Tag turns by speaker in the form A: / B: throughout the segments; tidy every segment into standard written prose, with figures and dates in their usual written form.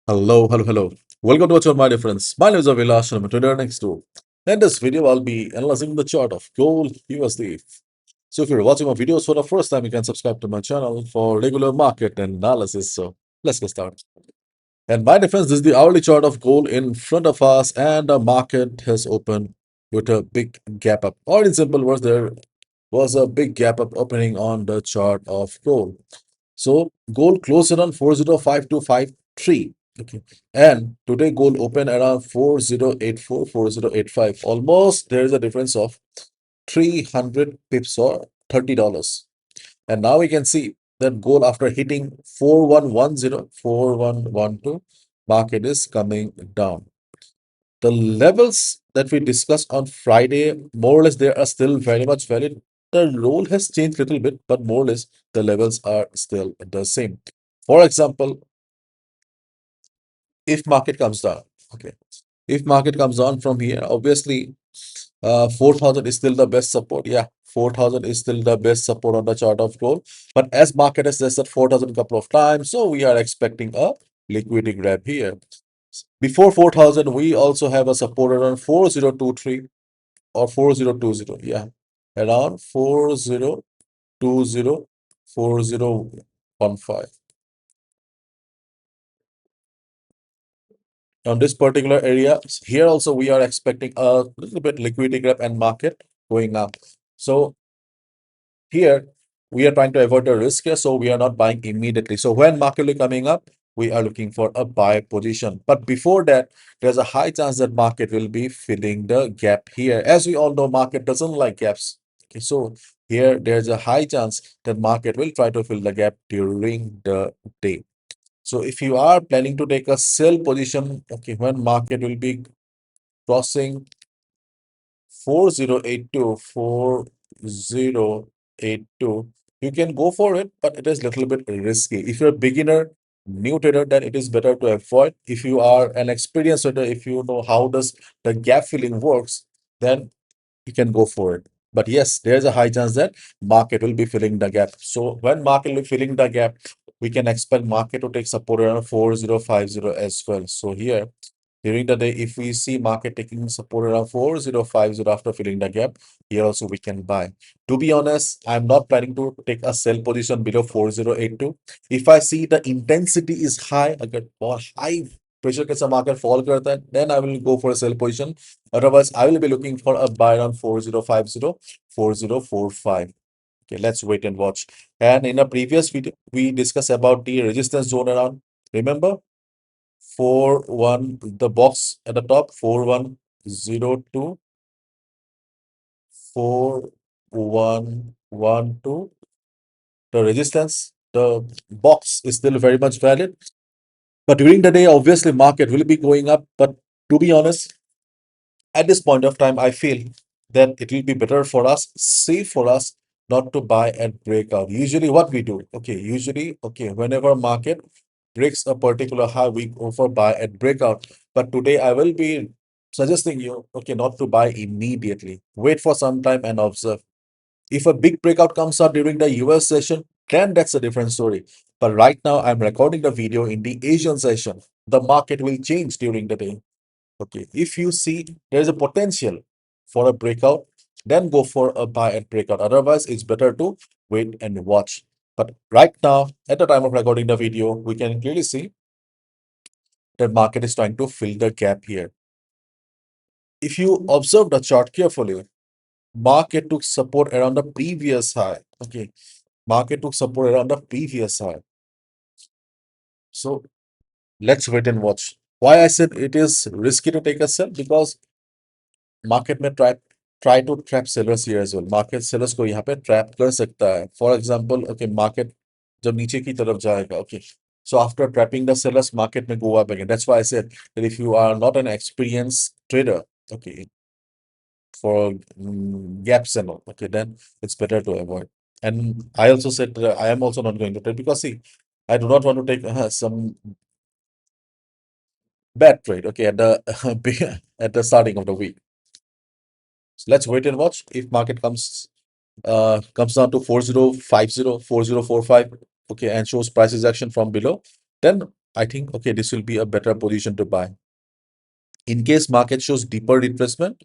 A: Hello. Welcome to our channel, my dear friends. My name is ABHILASH and I'm a trader next door. In this video, I'll be analyzing the chart of gold USD. So if you're watching my videos for the first time, you can subscribe to my channel for regular market analysis. So let's get started. And my dear friends, this is the hourly chart of gold in front of us, and the market has opened with a big gap up. Or in simple words, there was a big gap up opening on the chart of gold. So gold closed around 405253. Okay. And today gold opened around 4084, 4085. Almost there is a difference of 300 pips or $30. And now we can see that gold after hitting 4110, 4112, market is coming down. The levels that we discussed on Friday, more or less, they are still very much valid. The role has changed a little bit, but more or less, the levels are still the same. For example, if market comes down, okay, if market comes down from here, obviously, 4,000 is still the best support. Yeah, 4,000 is still the best support on the chart of gold. But as market has tested 4,000 a couple of times, so we are expecting a liquidity grab here. Before 4,000, we also have a support around 4023 or 4020. Yeah, around 4020, 4015. On this particular area, here also we are expecting a little bit liquidity grab and market going up. So here we are trying to avoid the risk here, so we are not buying immediately. So when market is coming up, we are looking for a buy position. But before that, there's a high chance that market will be filling the gap here. As we all know, market doesn't like gaps. Okay, so here there's a high chance that market will try to fill the gap during the day. So if you are planning to take a sell position, okay, when market will be crossing 4082, 4082, you can go for it, but it is a little bit risky. If you're a beginner, new trader, then it is better to avoid. If you are an experienced trader, if you know how does the gap filling works, then you can go for it. But yes, there's a high chance that market will be filling the gap. So when market will be filling the gap, we can expect market to take support around 4050 as well. So here, during the day, if we see market taking support around 4050 after filling the gap, here also we can buy. To be honest, I'm not planning to take a sell position below 4082. If I see the intensity is high, अगर बहुत high pressure के साथ market fall करता है, then I will go for a sell position. Otherwise, I will be looking for a buy around 4050, 4045. Okay, let's wait and watch. And in a previous video, we discussed about the resistance zone around. Remember, 41, the box at the top, 4102, 4112. The resistance, the box is still very much valid. But during the day, obviously, market will be going up. But to be honest, at this point of time, I feel that it will be better for us, safe for us, not to buy and break out. Usually, what we do, okay, whenever market breaks a particular high, we go for buy and breakout. But today, I will be suggesting you, okay, not to buy immediately. Wait for some time and observe. If a big breakout comes out during the US session, then that's a different story. But right now, I'm recording the video in the Asian session. The market will change during the day. Okay, if you see there is a potential for a breakout, then go for a buy and breakout. Otherwise, it's better to wait and watch. But right now, at the time of recording the video, we can clearly see that market is trying to fill the gap here. If you observe the chart carefully, market took support around the previous high. Okay, market took support around the previous high. So let's wait and watch. Why I said it is risky to take a sell? Because market में try to trap sellers here as well. Market sellers को यहाँ पे trap कर सकता है. For example, okay, market जब नीचे की तरफ जाएगा, okay. So after trapping the sellers, market may go up again. That's why I said that if you are not an experienced trader, okay, for gaps and all, okay, then it's better to avoid. And I also said that I am also not going to trade because see, I do not want to take some bad trade, okay, at the at the starting of the week. So let's wait and watch. If market comes down to 4050, 4045, okay, and shows prices action from below, then I think, okay, this will be a better position to buy. In case market shows deeper retracement,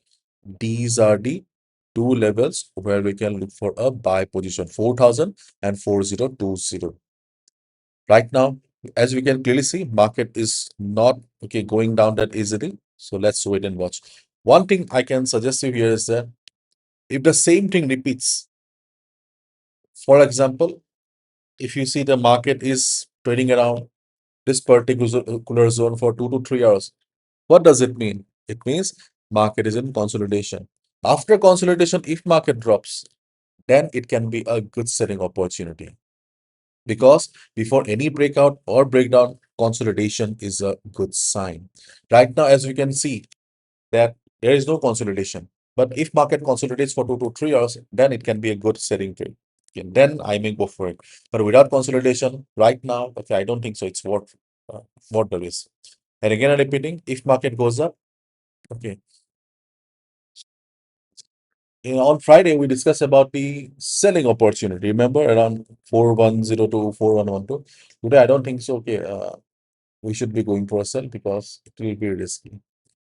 A: these are the two levels where we can look for a buy position, 4,000 and 4020. Right now, as we can clearly see, market is not okay going down that easily. So let's wait and watch. One thing I can suggest you here is that if the same thing repeats, for example, if you see the market is trading around this particular zone for 2 to 3 hours, what does it mean? It means market is in consolidation. After consolidation, if market drops, then it can be a good selling opportunity, because before any breakout or breakdown, consolidation is a good sign. Right now, as we can see, that there is no consolidation. But if market consolidates for 2 to 3 hours, then it can be a good selling trade. Okay, then I may go for it. But without consolidation, right now, okay, I don't think so. It's worth the risk. And again, I'm repeating, if market goes up, okay. On Friday, we discussed about the selling opportunity. Remember, around 4102, 4112. Today, I don't think so. Okay, we should be going for a sell because it will be risky.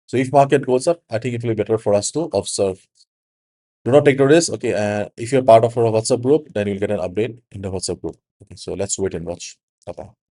A: So if market goes up, I think it will be better for us to observe. Do not take the risk. Okay, if you're part of our WhatsApp group, then you'll get an update in the WhatsApp group. Okay, so let's wait and watch. Bye bye.